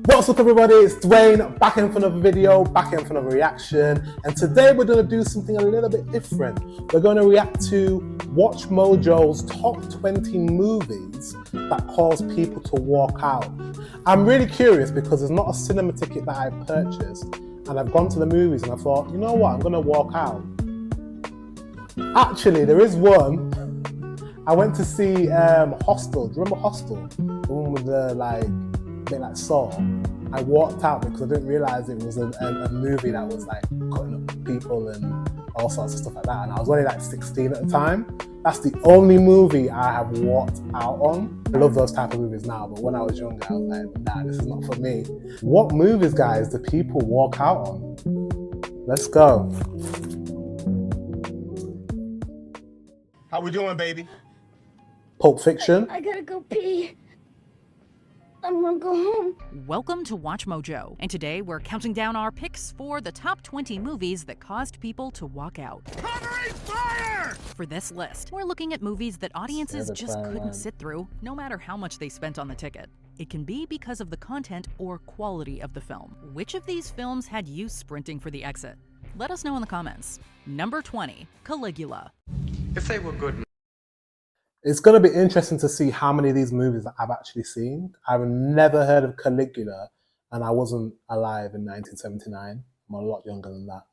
What's up everybody, it's Dwayne, back in for another video, back in for another reaction, and today we're going to do something a little bit different. We're going to react to Watch Mojo's top 20 movies that cause people to walk out. I'm really curious because there's not a cinema ticket that I purchased, and I've gone to the movies and I thought, you know what, I'm going to walk out. Actually, there is one. I went to see Hostel. Do you remember Hostel? The one with the bit like Saw. I walked out because I didn't realise it was a movie that was like cutting up people and all sorts of stuff like that. And I was only like 16 at the time. That's the only movie I have walked out on. I love those type of movies now, but when I was younger, I was like, nah, this is not for me. What movies, guys, do people walk out on? Let's go. How we doing, baby? Pulp Fiction. I gotta go pee. I'm gonna go home. Welcome to Watch Mojo, and today we're counting down our picks for the top 20 movies that caused people to walk out. Covering fire! For this list, we're looking at movies that audiences just couldn't sit through, no matter how much they spent on the ticket. It can be because of the content or quality of the film. Which of these films had you sprinting for the exit? Let us know in the comments. Number 20, Caligula. If they were good. It's going to be interesting to see how many of these movies that I've actually seen. I've never heard of Caligula, and I wasn't alive in 1979. I'm a lot younger than that.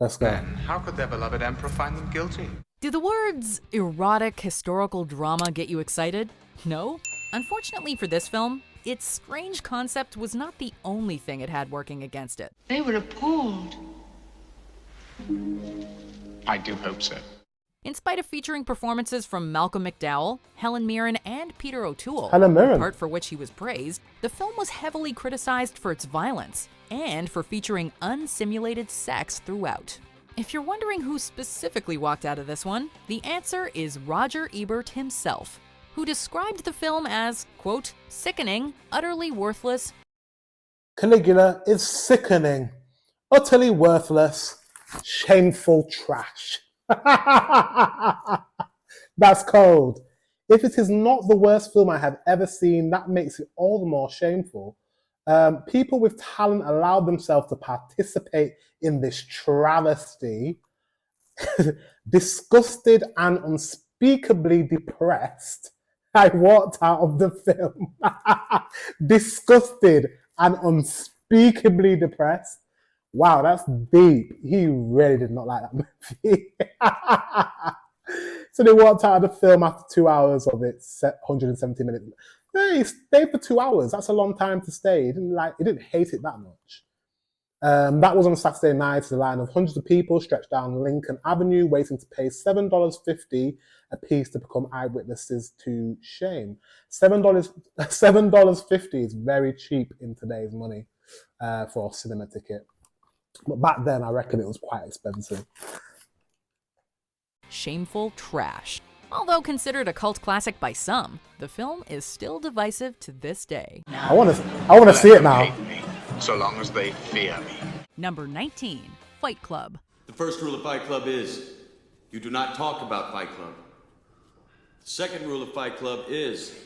Let's go. Then how could their beloved emperor find them guilty? Do the words erotic historical drama get you excited? No? Unfortunately for this film, its strange concept was not the only thing it had working against it. They were appalled. I do hope so. In spite of featuring performances from Malcolm McDowell, Helen Mirren, and Peter O'Toole, Helen Mirren, a part for which he was praised, the film was heavily criticized for its violence and for featuring unsimulated sex throughout. If you're wondering who specifically walked out of this one, the answer is Roger Ebert himself, who described the film as, quote, sickening, utterly worthless. Caligula is sickening, utterly worthless, shameful trash. That's cold. If it is not the worst film I have ever seen, that makes it all the more shameful. People with talent allowed themselves to participate in this travesty. Disgusted and unspeakably depressed, I walked out of the film. Disgusted and unspeakably depressed. Wow, that's deep. He really did not like that movie. So they walked out of the film after 2 hours of it, 170 minutes. Yeah, he stayed for 2 hours. That's a long time to stay. He didn't hate it that much. That was on Saturday night. The line of hundreds of people stretched down Lincoln Avenue, waiting to pay $7.50 a piece to become eyewitnesses to shame. $7.50 is very cheap in today's money for a cinema ticket. But back then, I reckon it was quite expensive. Shameful trash. Although considered a cult classic by some, the film is still divisive to this day. I want to see it now. Hate me, so long as they fear me. Number 19, Fight Club. The first rule of Fight Club is, you do not talk about Fight Club. The second rule of Fight Club is,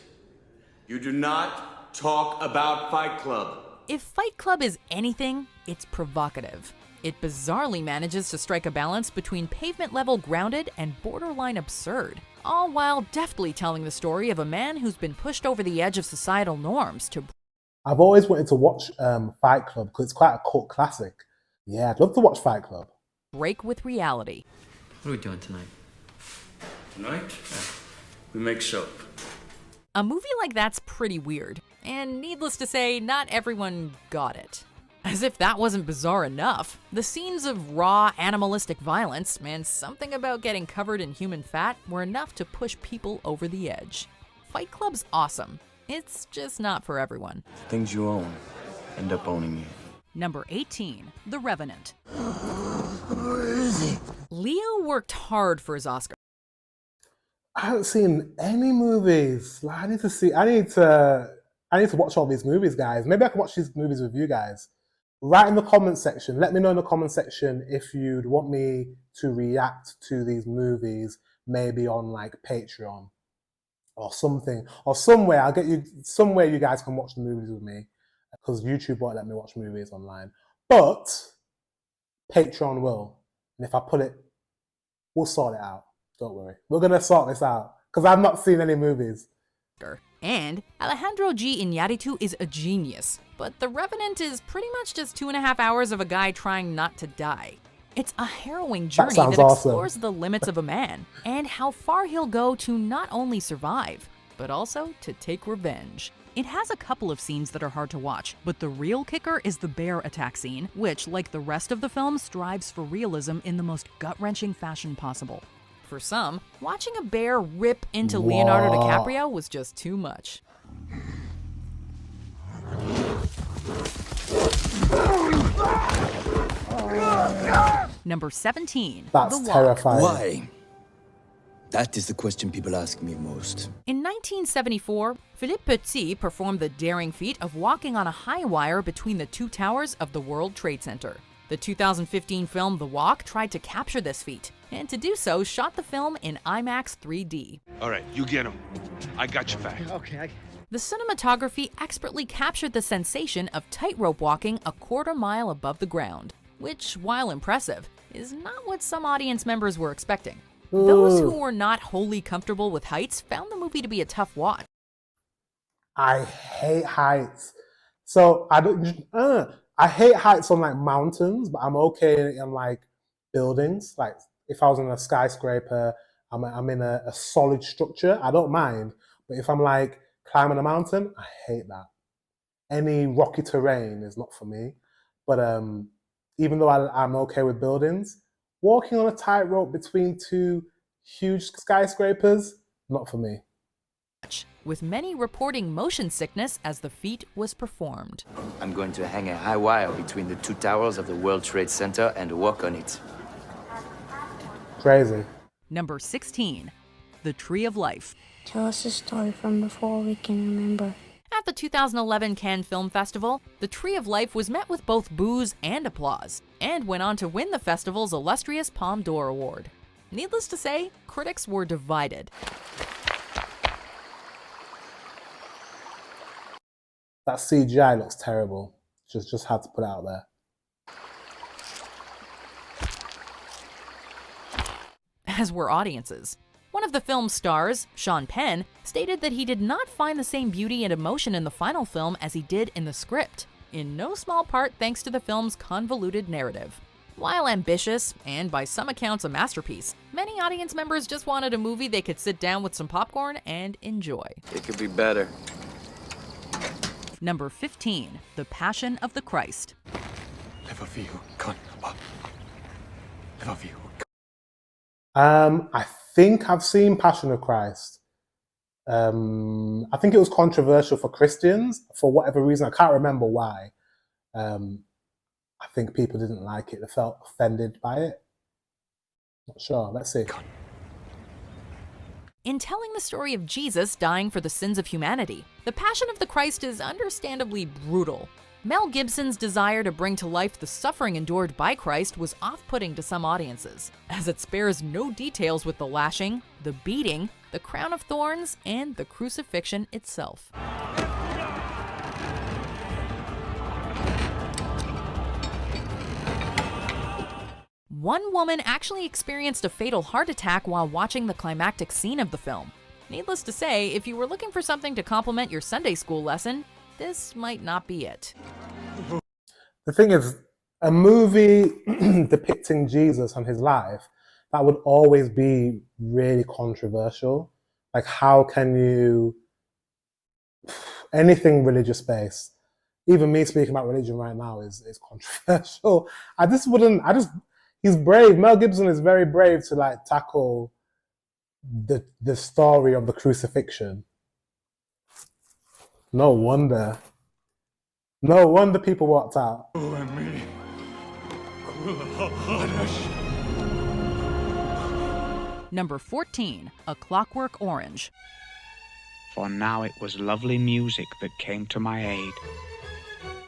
you do not talk about Fight Club. If Fight Club is anything, it's provocative. It bizarrely manages to strike a balance between pavement-level grounded and borderline absurd, all while deftly telling the story of a man who's been pushed over the edge of societal norms to... I've always wanted to watch Fight Club because it's quite a cult classic. Yeah, I'd love to watch Fight Club. Break with reality. What are we doing tonight? Tonight? We make soap. A movie like that's pretty weird, and needless to say, not everyone got it. As if that wasn't bizarre enough, the scenes of raw, animalistic violence and something about getting covered in human fat were enough to push people over the edge. Fight Club's awesome. It's just not for everyone. Things you own end up owning you. Number 18, The Revenant. Leo worked hard for his Oscar. I haven't seen any movies. I need to watch all these movies, guys. Maybe I can watch these movies with you guys. Write in the comment section. Let me know in the comment section if you'd want me to react to these movies, maybe on like Patreon or something, or somewhere. I'll get you somewhere you guys can watch the movies with me. because YouTube won't let me watch movies online. But Patreon will. And if I put it, we'll sort it out. Don't worry. We're going to sort this out because I've not seen any movies. And Alejandro G. Iñárritu is a genius, but The Revenant is pretty much just 2.5 hours of a guy trying not to die. It's a harrowing journey that explores the limits of a man and how far he'll go to not only survive, but also to take revenge. It has a couple of scenes that are hard to watch, but the real kicker is the bear attack scene, which, like the rest of the film, strives for realism in the most gut-wrenching fashion possible. For some, watching a bear rip into Leonardo DiCaprio was just too much. Number 17. That's The Walk. terrifying. Why? That is the question people ask me most. In 1974, Philippe Petit performed the daring feat of walking on a high wire between the two towers of the World Trade Center. The 2015 film The Walk tried to capture this feat, and to do so, shot the film in IMAX 3D. All right, you get him. I got your back. Okay. The cinematography expertly captured the sensation of tightrope walking a quarter mile above the ground, which, while impressive, is not what some audience members were expecting. Those who were not wholly comfortable with heights found the movie to be a tough watch. I hate heights. So I hate heights on like mountains, but I'm okay in like buildings. Like if I was in a skyscraper, I'm in a solid structure, I don't mind. But if I'm like climbing a mountain, I hate that. Any rocky terrain is not for me. But even though I'm okay with buildings, walking on a tightrope between two huge skyscrapers, not for me. With many reporting motion sickness as the feat was performed. I'm going to hang a high wire between the two towers of the World Trade Center and walk on it. Crazy. Number 16. The Tree of Life. Tell us a story from before we can remember. At the 2011 Cannes Film Festival, The Tree of Life was met with both boos and applause, and went on to win the festival's illustrious Palme d'Or award. Needless to say, critics were divided. That CGI looks terrible. Just had to put it out there. As were audiences. One of the film's stars, Sean Penn, stated that he did not find the same beauty and emotion in the final film as he did in the script, in no small part thanks to the film's convoluted narrative. While ambitious, and by some accounts a masterpiece, many audience members just wanted a movie they could sit down with some popcorn and enjoy. It could be better. Number 15. The Passion of the Christ. I think I've seen Passion of Christ. I think it was controversial for Christians for whatever reason. I can't remember why. I think people didn't like it. They felt offended by it. Not sure. Let's see. In telling the story of Jesus dying for the sins of humanity, The Passion of the Christ is understandably brutal. Mel Gibson's desire to bring to life the suffering endured by Christ was off-putting to some audiences, as it spares no details with the lashing, the beating, the crown of thorns, and the crucifixion itself. One woman actually experienced a fatal heart attack while watching the climactic scene of the film. Needless to say, if you were looking for something to complement your Sunday school lesson, this might not be it. The thing is, a movie depicting Jesus and his life, that would always be really controversial. Like, how can you... anything religious-based, even me speaking about religion right now is controversial. He's brave. Mel Gibson is very brave to like tackle the story of the crucifixion. No wonder people walked out. Number 14. A Clockwork Orange. For now it was lovely music that came to my aid.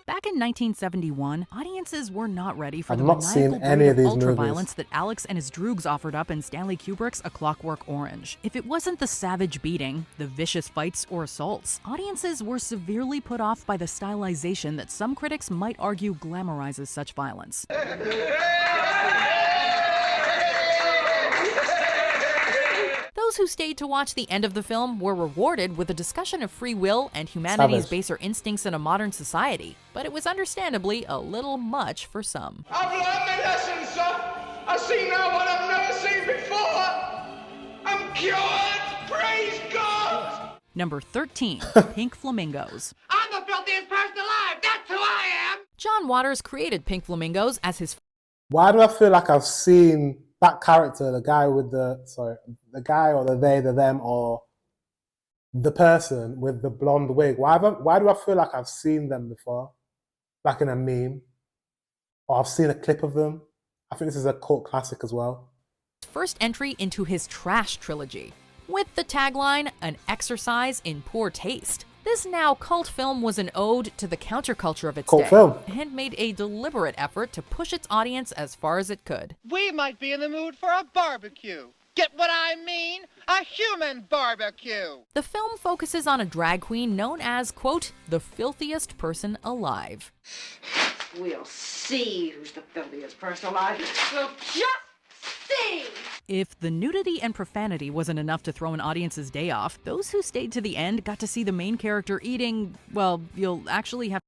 Back in 1971, audiences audiences were not ready for I've the not seen maniacal any brand of of these ultra-violence movies. that Alex and his droogs offered up in Stanley Kubrick's A Clockwork Orange. If it wasn't the savage beating, the vicious fights or assaults, audiences were severely put off by the stylization that some critics might argue glamorizes such violence. Those who stayed to watch the end of the film were rewarded with a discussion of free will and humanity's Savage. baser instincts in a modern society, but it was understandably a little much for some. I've learned my lesson, sir. I see now what I've never seen before. I'm cured. Praise God. Number 13, Pink Flamingos. I'm the filthiest person alive. That's who I am. John Waters created Pink Flamingos as his Why do I feel like I've seen that character, the guy with the guy or the they, the them, or the person with the blonde wig? Why do I feel like I've seen them before? Like in a meme? Or I've seen a clip of them? I think this is a cult classic as well. first entry into his trash trilogy, with the tagline, "An exercise in poor taste." This now cult film was an ode to the counterculture of its Cult day, film. and made a deliberate effort to push its audience as far as it could. We might be in the mood for a barbecue. Get what I mean? A human barbecue. The film focuses on a drag queen known as, quote, the filthiest person alive. We'll see who's the filthiest person alive. We'll just see. If the nudity and profanity wasn't enough to throw an audience's day off, those who stayed to the end got to see the main character eating, well, you'll actually have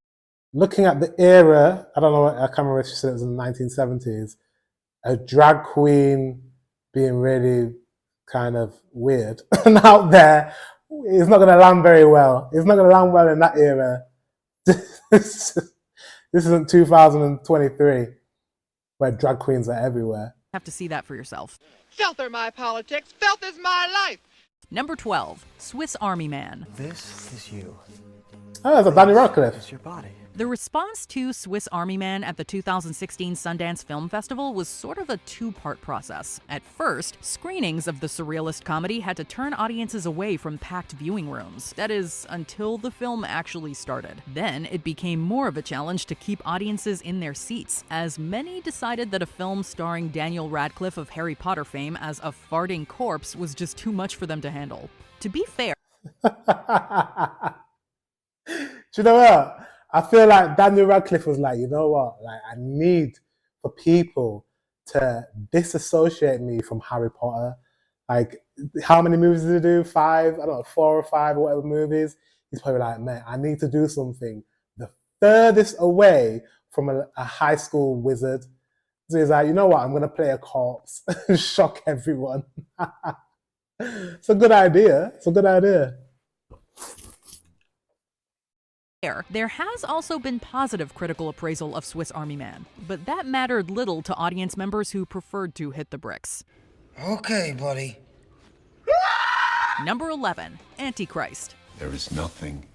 Looking at the era, I don't know, I can't remember if she said it was in the 1970s, a drag queen being really kind of weird and out there, it's not going to land very well. It's not going to land well in that era. This isn't 2023, where drag queens are everywhere. to see that for yourself. Filth are my politics. Filth is my life. Number 12, Swiss Army Man. This is you. Oh, that's a Danny Radcliffe. It's your body. The response to Swiss Army Man at the 2016 Sundance Film Festival was sort of a two-part process. At first, screenings of the surrealist comedy had to turn audiences away from packed viewing rooms. That is, until the film actually started. Then, it became more of a challenge to keep audiences in their seats, as many decided that a film starring Daniel Radcliffe of Harry Potter fame as a farting corpse was just too much for them to handle. To be fair, Do you know what? I feel like Daniel Radcliffe was like, you know what? Like, I need for people to disassociate me from Harry Potter. Like, how many movies did he do? 5? I don't know, 4 or 5 or whatever movies. He's probably like, man, I need to do something the furthest away from a high school wizard. So he's like, you know what? I'm going to play a corpse and shock everyone. It's a good idea. It's a good idea. there has also been positive critical appraisal of Swiss Army Man, but that mattered little to audience members who preferred to hit the bricks. Okay, buddy. Number 11, Antichrist. There is nothing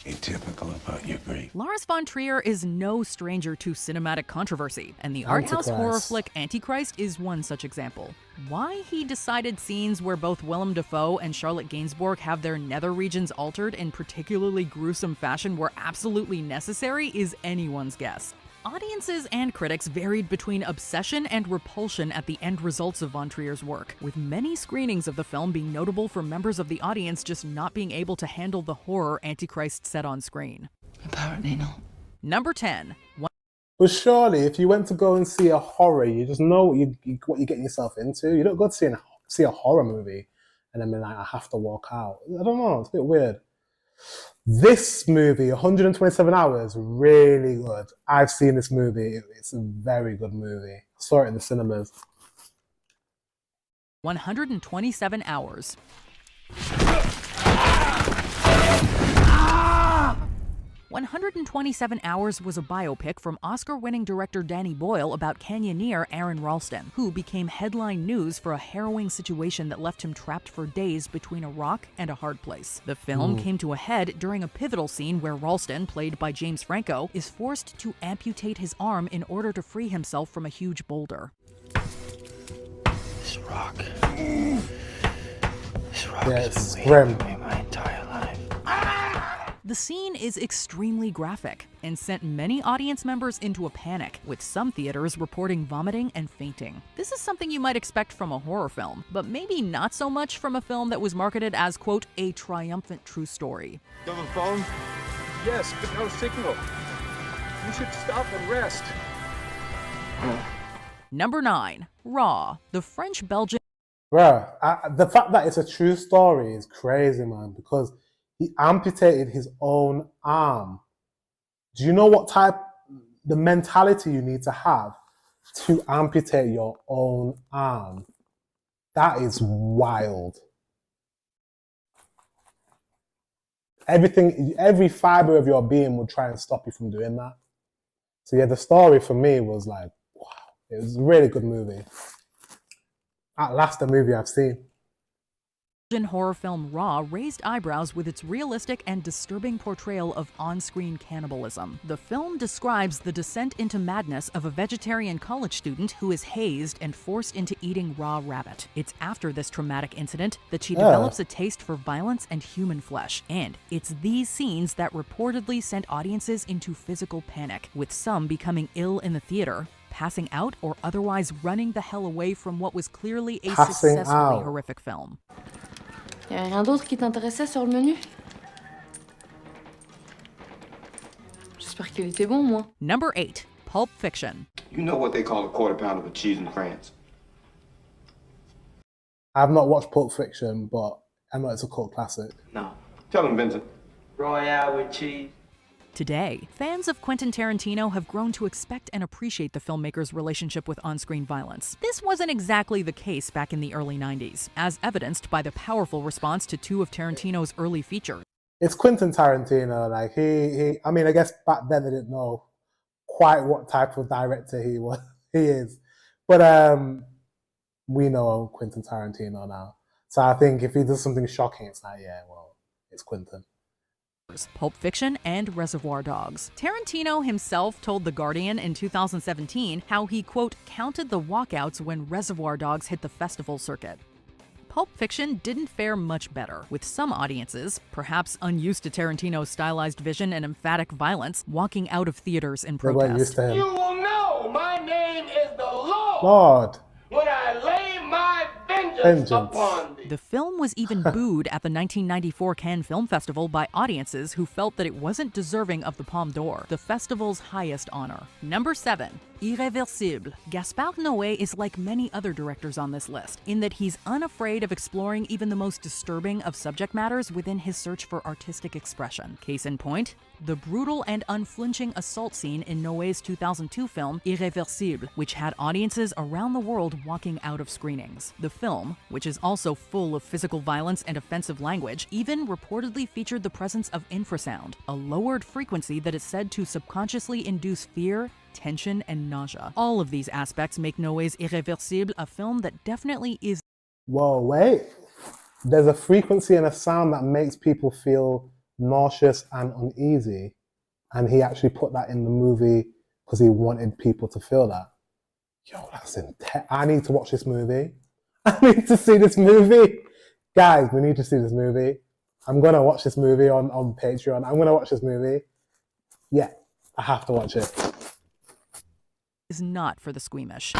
atypical about your grief. Lars von Trier is no stranger to cinematic controversy, and the art house horror flick Antichrist is one such example. Why he decided scenes where both Willem Dafoe and Charlotte Gainsbourg have their nether regions altered in particularly gruesome fashion were absolutely necessary is anyone's guess. Audiences and critics varied between obsession and repulsion at the end results of von Trier's work, with many screenings of the film being notable for members of the audience just not being able to handle the horror Antichrist set on screen. Number 10. But surely, if you went to go and see a horror, you just know what you're getting yourself into. You don't go to see a horror movie and then be like, I have to walk out. I don't know, it's a bit weird. This movie, 127 hours, really good. I've seen this movie. It's a very good movie. I saw it in the cinemas. 127 hours. 127 Hours was a biopic from Oscar-winning director Danny Boyle about canyoneer Aaron Ralston, who became headline news for a harrowing situation that left him trapped for days between a rock and a hard place. The film came to a head during a pivotal scene where Ralston, played by James Franco, is forced to amputate his arm in order to free himself from a huge boulder. This rock Yeah, is it's waiting grim. for me my entire life. The scene is extremely graphic and sent many audience members into a panic, with some theaters reporting vomiting and fainting. This is something you might expect from a horror film, but maybe not so much from a film that was marketed as, quote, a triumphant true story. You have a phone? Yes, but no signal. You should stop and rest. Number 9. Raw, the French-Belgian... Bruh, the fact that it's a true story is crazy, man, because he amputated his own arm. Do you know what the mentality you need to have to amputate your own arm? That is wild. Every fiber of your being would try and stop you from doing that. So yeah, the story for me was like, wow, it was a really good movie. At last, a movie I've seen. Horror film Raw raised eyebrows with its realistic and disturbing portrayal of on-screen cannibalism. The film describes the descent into madness of a vegetarian college student who is hazed and forced into eating raw rabbit. It's after this traumatic incident that she develops a taste for violence and human flesh, and it's these scenes that reportedly sent audiences into physical panic, with some becoming ill in the theater, passing out, or otherwise running the hell away from what was clearly a successfully horrific film. Y'a rien d'autre qui t'intéressait sur le menu? J'espère qu'il était bon, moi. Number 8. Pulp Fiction. You know what they call a quarter pound of a cheese in France? I've not watched Pulp Fiction, but I know it's a cult classic. No. Tell him, Vincent. Royale with cheese. Today, fans of Quentin Tarantino have grown to expect and appreciate the filmmaker's relationship with on-screen violence. This wasn't exactly the case back in the early 90s, as evidenced by the powerful response to 2 of Tarantino's early features. It's Quentin Tarantino. Like I mean, I guess back then they didn't know quite what type of director he is, but we know Quentin Tarantino now. So I think if he does something shocking, it's like, yeah, well, it's Quentin. Pulp Fiction and Reservoir Dogs. Tarantino himself told The Guardian in 2017 how he, quote, counted the walkouts when Reservoir Dogs hit the festival circuit. Pulp Fiction didn't fare much better, with some audiences, perhaps unused to Tarantino's stylized vision and emphatic violence, walking out of theaters in protest. You will know my name is the Lord. when I lay my vengeance upon thee. The film was even booed at the 1994 Cannes Film Festival by audiences who felt that it wasn't deserving of the Palme d'Or, the festival's highest honor. Number 7. Irréversible. Gaspar Noé is like many other directors on this list, in that he's unafraid of exploring even the most disturbing of subject matters within his search for artistic expression. Case in point, the brutal and unflinching assault scene in Noé's 2002 film Irréversible, which had audiences around the world walking out of screenings. The film, which is also full of physical violence and offensive language, even reportedly featured the presence of infrasound, a lowered frequency that is said to subconsciously induce fear, tension, and nausea. All of these aspects make Noé's Irréversible a film that definitely is... Whoa, wait. There's a frequency and a sound that makes people feel nauseous and uneasy. And he actually put that in the movie because he wanted people to feel that. Yo, that's intense. I need to watch this movie. I need to see this movie. Guys, we need to see this movie. I'm going to watch this movie on Patreon. I'm going to watch this movie. Yeah, I have to watch it. Is not for the squeamish.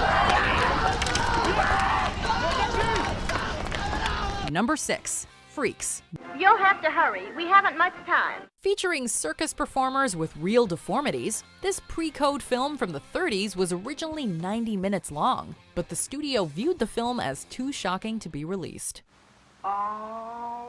Number 6. Freaks. You'll have to hurry. We haven't much time. Featuring circus performers with real deformities, this pre-code film from the 30s was originally 90 minutes long, but the studio viewed the film as too shocking to be released. Oh,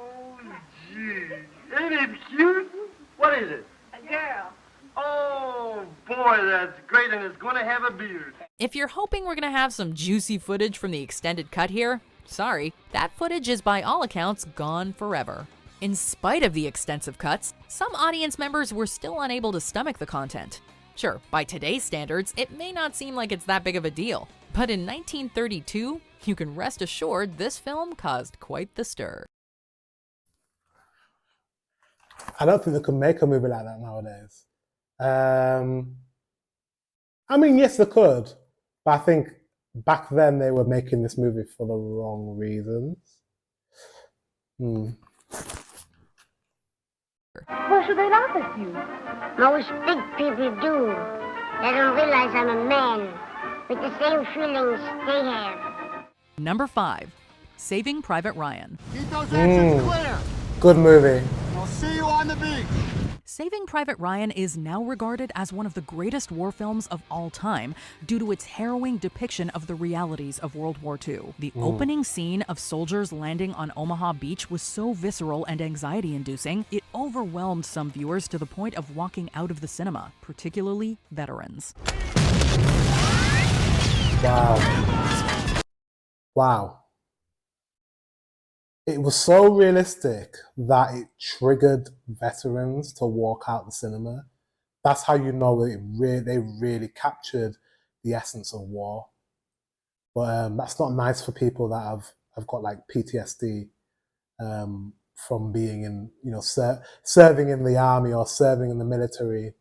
gee. Ain't it cute? What is it? A girl. Oh, boy, that's great, and it's going to have a beard. If you're hoping we're gonna have some juicy footage from the extended cut here, sorry, that footage is by all accounts gone forever. In spite of the extensive cuts, some audience members were still unable to stomach the content. Sure, by today's standards, it may not seem like it's that big of a deal, but in 1932, you can rest assured this film caused quite the stir. I don't think they could make a movie like that nowadays. I mean, yes, they could, but I think back then they were making this movie for the wrong reasons. Why should they laugh at you? Most big people do. They don't realize I'm a man with the same feelings they have. Number 5. Saving Private Ryan. Keep those exits clear. Good movie. I'll see you on the beach. Saving Private Ryan is now regarded as one of the greatest war films of all time due to its harrowing depiction of the realities of World War II. The opening scene of soldiers landing on Omaha Beach was so visceral and anxiety-inducing, it overwhelmed some viewers to the point of walking out of the cinema, particularly veterans. Wow. Wow. It was so realistic that it triggered veterans to walk out the cinema. That's how you know they really captured the essence of war. But that's not nice for people that have got like PTSD from being in, you know, serving in the army or serving in the military.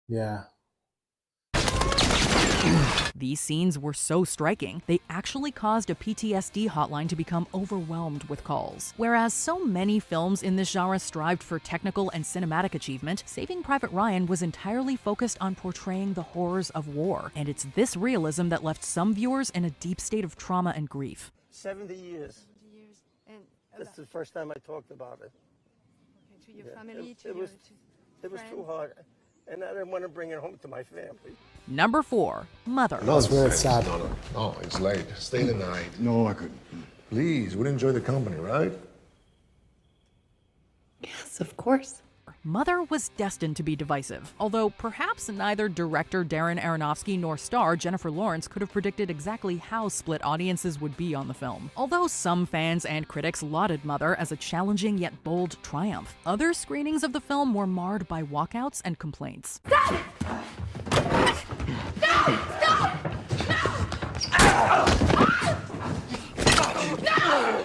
Yeah. These scenes were so striking, they actually caused a PTSD hotline to become overwhelmed with calls. Whereas so many films in this genre strived for technical and cinematic achievement, Saving Private Ryan was entirely focused on portraying the horrors of war, and it's this realism that left some viewers in a deep state of trauma and grief. 70 years. And That's the first time I talked about it. to your family, It was too hard, and I didn't want to bring it home to my family. Number 4, Mother. No, it's really sad. No, it's late. Stay the night. No, I couldn't. Please, we'd enjoy the company, right? Yes, of course. Mother was destined to be divisive, although perhaps neither director Darren Aronofsky nor star Jennifer Lawrence could have predicted exactly how split audiences would be on the film. Although some fans and critics lauded Mother as a challenging yet bold triumph, other screenings of the film were marred by walkouts and complaints. Stop!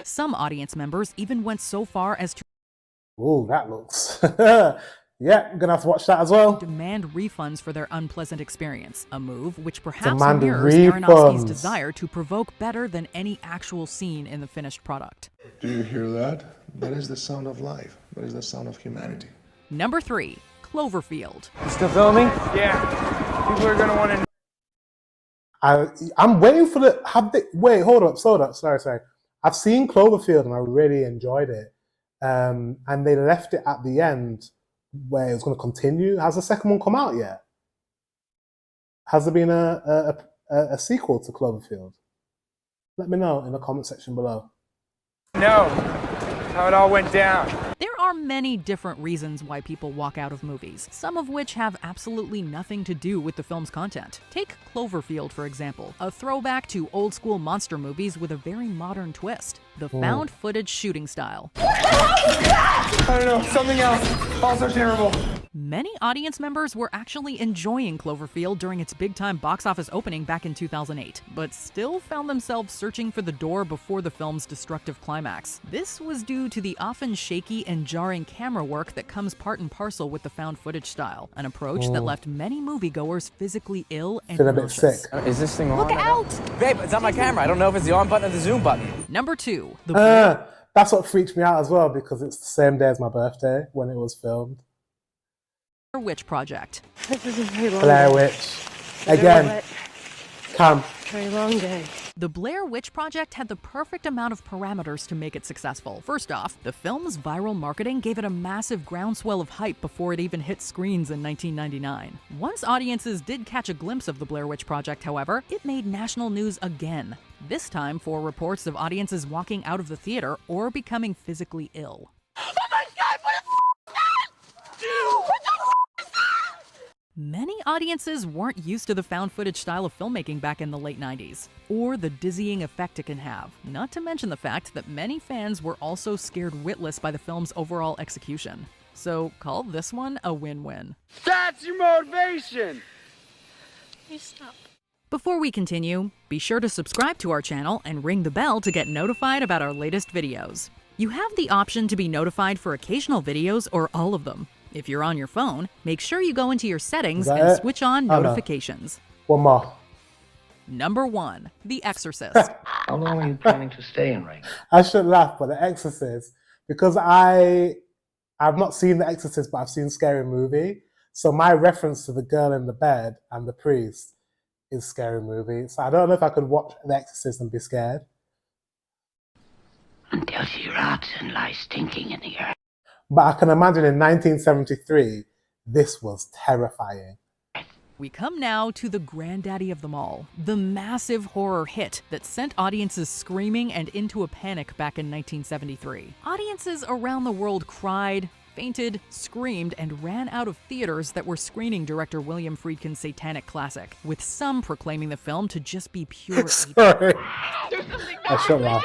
Some audience members even went so far as to Ooh, that looks... Yeah, I'm gonna have to watch that as well. demand refunds for their unpleasant experience, a move which perhaps Demand mirrors refunds. Aronofsky's desire to provoke better than any actual scene in the finished product. Do you hear that? That is the sound of life. That is the sound of humanity. Number 3, Cloverfield. Still filming? Yeah. People are gonna want to. I'm waiting for the... Wait, hold up. Sorry. I've seen Cloverfield and I really enjoyed it. And they left it at the end where it was going to continue. Has the second one come out yet? Has there been a sequel to Cloverfield? Let me know in the comment section below. No. How it all went down. There are many different reasons why people walk out of movies, some of which have absolutely nothing to do with the film's content. Take Cloverfield, for example, a throwback to old-school monster movies with a very modern twist. The found footage shooting style. I don't know, something else. Also terrible. Many audience members were actually enjoying Cloverfield during its big-time box office opening back in 2008, but still found themselves searching for the door before the film's destructive climax. This was due to the often shaky and jarring camera work that comes part and parcel with the found footage style, an approach that left many moviegoers physically ill and Feel a bit nauseous. sick. Is this thing on? Look out! Babe, it's on my camera. I don't know if it's the on button or the zoom button. Number 2, the That's what freaked me out as well because it's the same day as my birthday when it was filmed. Blair Witch Project. This is a very long Blair day. Witch. Again. Cam. Very long day. The Blair Witch Project had the perfect amount of parameters to make it successful. First off, the film's viral marketing gave it a massive groundswell of hype before it even hit screens in 1999. Once audiences did catch a glimpse of the Blair Witch Project, however, it made national news again. This time for reports of audiences walking out of the theater or becoming physically ill. Oh my God, what the f*** is that? Dude, what the f*** is that? Many audiences weren't used to the found footage style of filmmaking back in the late 90s, or the dizzying effect it can have, not to mention the fact that many fans were also scared witless by the film's overall execution. So call this one a win-win. That's your motivation! Please stop. Before we continue, be sure to subscribe to our channel and ring the bell to get notified about our latest videos. You have the option to be notified for occasional videos or all of them. If you're on your phone, make sure you go into your settings and it? switch on Oh, no. notifications. One more. Number 1, The Exorcist. How long are you planning to stay in Reagan? I should laugh, but The Exorcist, because I I've not seen The Exorcist, but I've seen Scary Movie. So my reference to the girl in the bed and the priest is Scary Movie. So I don't know if I could watch The Exorcist and be scared. Until she rots and lies stinking in the earth. But I can imagine in 1973, this was terrifying. We come now to the granddaddy of them all, the massive horror hit that sent audiences screaming and into a panic back in 1973. Audiences around the world cried, fainted, screamed, and ran out of theaters that were screening director William Friedkin's satanic classic, with some proclaiming the film to just be pure evil. Sorry. I shut off.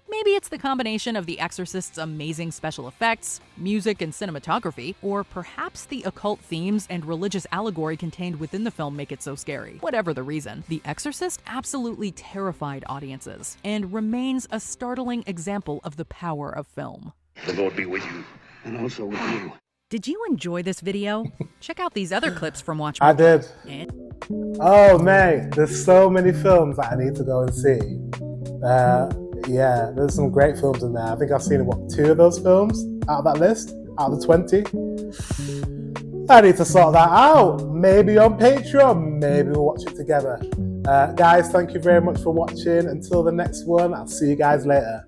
Maybe it's the combination of The Exorcist's amazing special effects, music, and cinematography, or perhaps the occult themes and religious allegory contained within the film make it so scary. Whatever the reason, The Exorcist absolutely terrified audiences, and remains a startling example of the power of film. The Lord be with you, and also with you. Did you enjoy this video? Check out these other clips from Watch I Mojos. did. Oh, mate, there's so many films that I need to go and see. Yeah, there's some great films in there. I think I've seen, 2 of those films out of that list, out of the 20. I need to sort that out. Maybe on Patreon, maybe we'll watch it together. Guys, thank you very much for watching. Until the next one, I'll see you guys later.